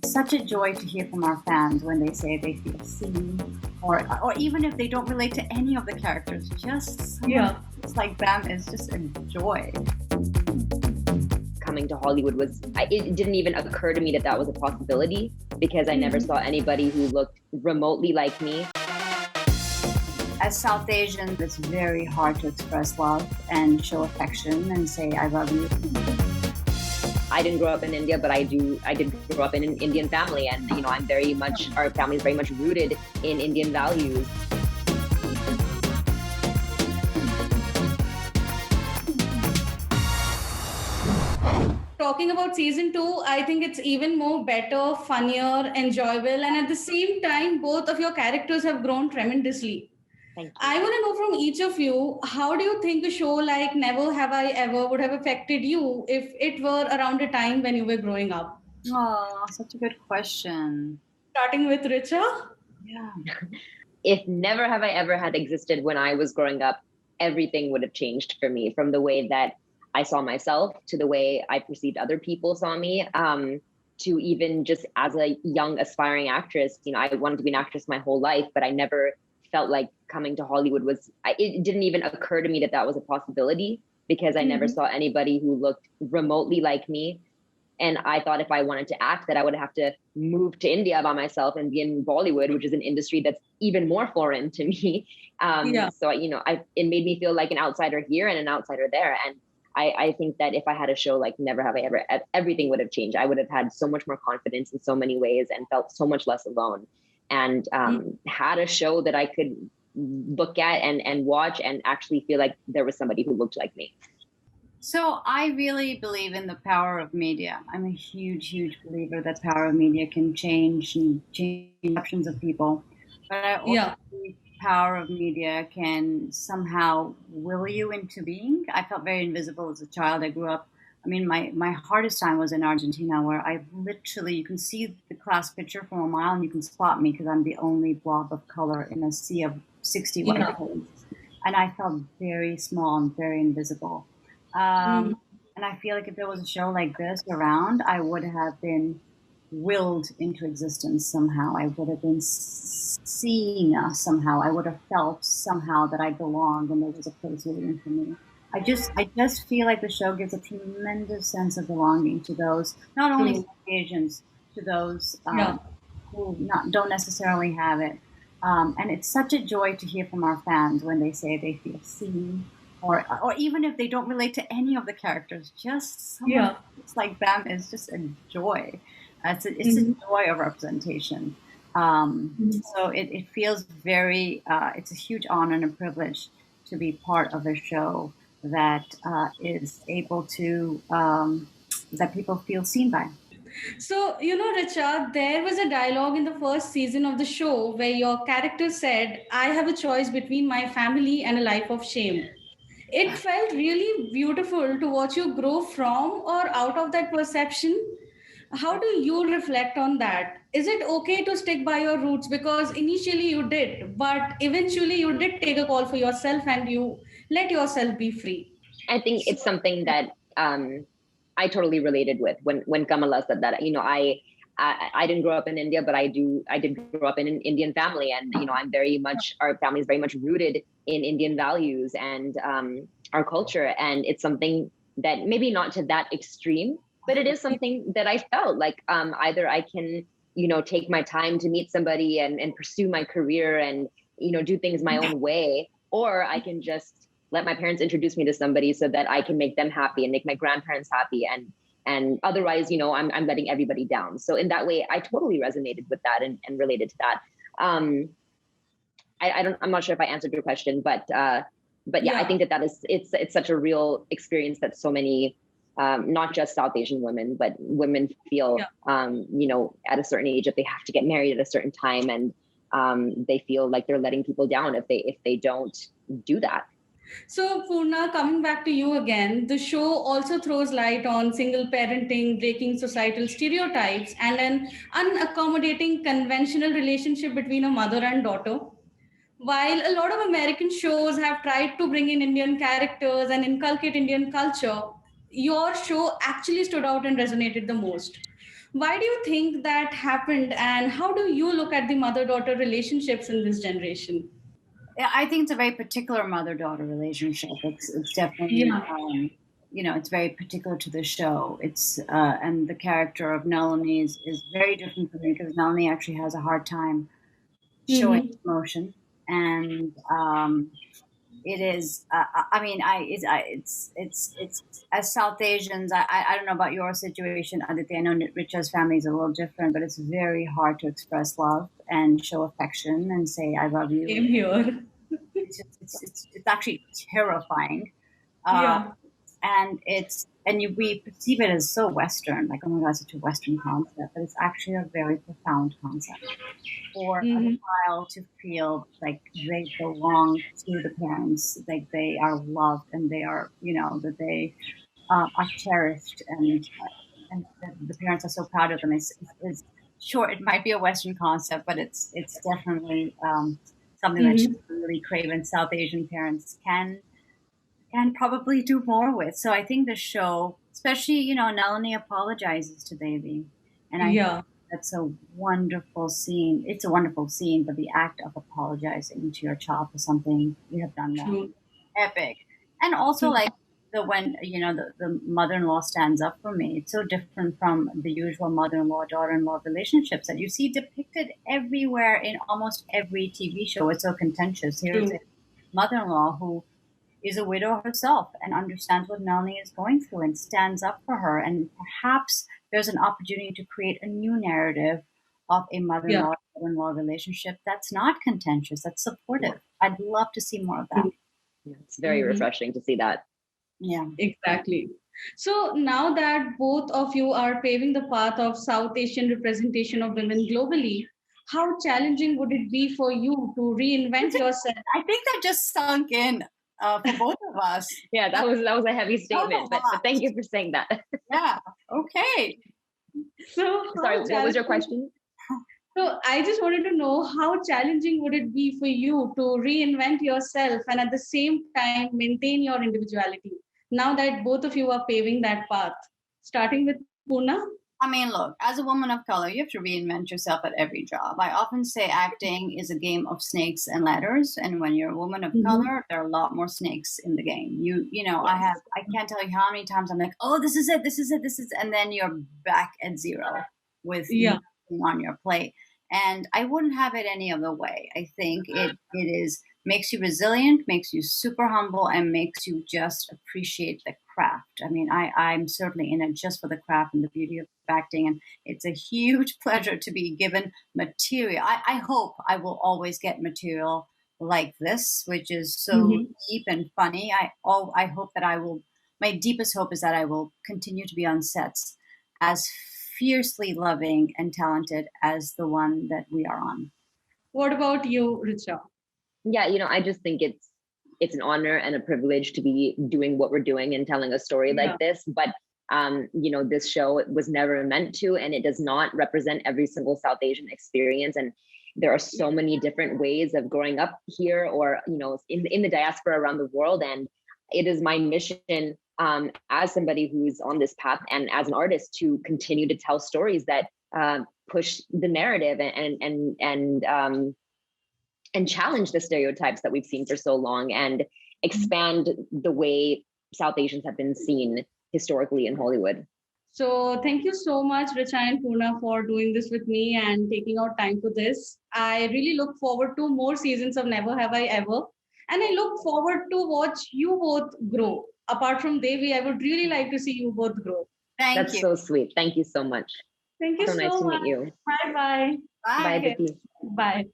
Such a joy to hear from our fans when they say they feel seen, or even if they don't relate to any of the characters, just someone just like them is just a joy. Coming to Hollywood it didn't even occur to me that that was a possibility because I never saw anybody who looked remotely like me. As South Asian, it's very hard to express love and show affection and say I love you. I didn't grow up in India, but I did grow up in an Indian family, and our family is very much rooted in Indian values. Talking about season 2, I think it's even more better, funnier, enjoyable, and at the same time, both of your characters have grown tremendously. Thank you. I want to know from each of you, how do you think a show like Never Have I Ever would have affected you if it were around a time when you were growing up? Oh, such a good question. Starting with Richa? Yeah. If Never Have I Ever had existed when I was growing up, everything would have changed for me, from the way that I saw myself to the way I perceived other people saw me, to even just as a young aspiring actress. I wanted to be an actress my whole life, but I never felt like coming to Hollywood it didn't even occur to me that that was a possibility because I never saw anybody who looked remotely like me. And I thought if I wanted to act, that I would have to move to India by myself and be in Bollywood, which is an industry that's even more foreign to me. So, it made me feel like an outsider here and an outsider there. And I think that if I had a show like Never Have I Ever, everything would have changed. I would have had so much more confidence in so many ways and felt so much less alone. And had a show that I could look at and watch and actually feel like there was somebody who looked like me. So I really believe in the power of media. I'm a huge, huge believer that power of media can change perceptions of people. But I also believe power of media can somehow will you into being. I felt very invisible as a child. I grew up, my hardest time was in Argentina, where you can see the class picture from a mile and you can spot me because I'm the only blob of color in a sea of 60 white holes. And I felt very small and very invisible. And I feel like if there was a show like this around, I would have been willed into existence somehow. I would have been seen somehow. I would have felt somehow that I belonged and there was a place waiting for me. I just feel like the show gives a tremendous sense of belonging to those, not only Asians, to those who don't necessarily have it. And it's such a joy to hear from our fans when they say they feel seen, or even if they don't relate to any of the characters, just someone just like them is just a joy. It's a joy of representation. So it feels very, it's a huge honor and a privilege to be part of a show that is able to, that people feel seen by. So, Richa, there was a dialogue in the first season of the show where your character said, I have a choice between my family and a life of shame. It felt really beautiful to watch you grow from or out of that perception. How do you reflect on that? Is it okay to stick by your roots? Because initially you did, but eventually you did take a call for yourself and you let yourself be free. I think it's something that I totally related with when Kamala said that. I didn't grow up in India, but I did grow up in an Indian family, and our family is very much rooted in Indian values and our culture, and it's something that maybe not to that extreme, but it is something that I felt like either I can take my time to meet somebody and pursue my career and do things my own way, or I can just let my parents introduce me to somebody so that I can make them happy and make my grandparents happy. And otherwise, I'm letting everybody down. So in that way, I totally resonated with that and related to that. I'm not sure if I answered your question, but yeah, I think it's such a real experience that so many, not just South Asian women, but women feel, at a certain age, if they have to get married at a certain time, and they feel like they're letting people down if they don't do that. So, Poorna, coming back to you again, the show also throws light on single parenting, breaking societal stereotypes, and an unaccommodating conventional relationship between a mother and daughter. While a lot of American shows have tried to bring in Indian characters and inculcate Indian culture, your show actually stood out and resonated the most. Why do you think that happened, and how do you look at the mother daughter relationships in this generation? Yeah, I think it's a very particular mother-daughter relationship. It's definitely, Yeah. it's very particular to the show. It's and the character of Nalini is very different from me because Nalini actually has a hard time showing Mm-hmm. emotion, and it is. It's as South Asians. I don't know about your situation, Aditya. I know Richa's family is a little different, but it's very hard to express love and show affection and say I love you. Same here. It's actually terrifying, uh, Yeah. we perceive it as so Western, like oh my god, such a Western concept, but it's actually a very profound concept for a Mm-hmm. child to feel like they belong to the parents, like they are loved and they are, that they are cherished and that the parents are so proud of them. It's sure it might be a Western concept, but it's definitely something that Mm-hmm. children really crave, and South Asian parents can probably do more with. So I think the show, especially Nalini apologizes to Devi, and I think Yeah. that's a wonderful scene. It's a wonderful scene, but the act of apologizing to your child for something you have done wrong, True. epic. And also like the when the mother-in-law stands up for me, it's so different from the usual mother-in-law daughter-in-law relationships that you see depicted everywhere in almost every TV show. It's so contentious. Here's a True. mother-in-law who is a widow herself and understands what Nalini is going through and stands up for her, and perhaps there's an opportunity to create a new narrative of a Yeah. mother-in-law daughter-in-law relationship that's not contentious, that's supportive. I'd love to see more of that. It's very Mm-hmm. refreshing to see that. Yeah. Exactly. So now that both of you are paving the path of South Asian representation of women globally, how challenging would it be for you to reinvent yourself? I think that just sunk in for both of us. Yeah, that was a heavy That was statement, a but lot. thank you for saying that. Yeah. Okay. So Sorry, how what was your challenging? question? So I just wanted to know how challenging would it be for you to reinvent yourself and at the same time maintain your individuality now that both of you are paving that path? Starting with Poorna. I mean, look, as a woman of color, you have to reinvent yourself at every job. I often say acting is a game of snakes and ladders, and when you're a woman of Mm-hmm. color, there are a lot more snakes in the game. Yes. I can't tell you how many times I'm like, oh, this is it, this is it, this is, and then you're back at zero with Yeah. nothing on your plate. And I wouldn't have it any other way. I think it is makes you resilient, makes you super humble, and makes you just appreciate the craft. I mean, I'm certainly in it just for the craft and the beauty of acting, and it's a huge pleasure to be given material. I hope I will always get material like this, which is so Mm-hmm. deep and funny. I hope that I will. My deepest hope is that I will continue to be on sets as fiercely loving and talented as the one that we are on. What about you, Richa? Yeah, I just think it's an honor and a privilege to be doing what we're doing and telling a story Yeah. like this. But this show was never meant to, and it does not represent every single South Asian experience. And there are so many different ways of growing up here, or in the diaspora around the world. And it is my mission, as somebody who's on this path and as an artist, to continue to tell stories that push the narrative and challenge the stereotypes that we've seen for so long, and expand the way South Asians have been seen historically in Hollywood. So thank you so much, Richa and Poorna, for doing this with me and taking out time for this. I really look forward to more seasons of Never Have I Ever. And I look forward to watch you both grow. Apart from Devi, I would really like to see you both grow. Thank That's you. so sweet. Thank you so much. Thank you So nice so to much. meet you. Bye-bye. Bye. Bye, Okay. Devi. Bye.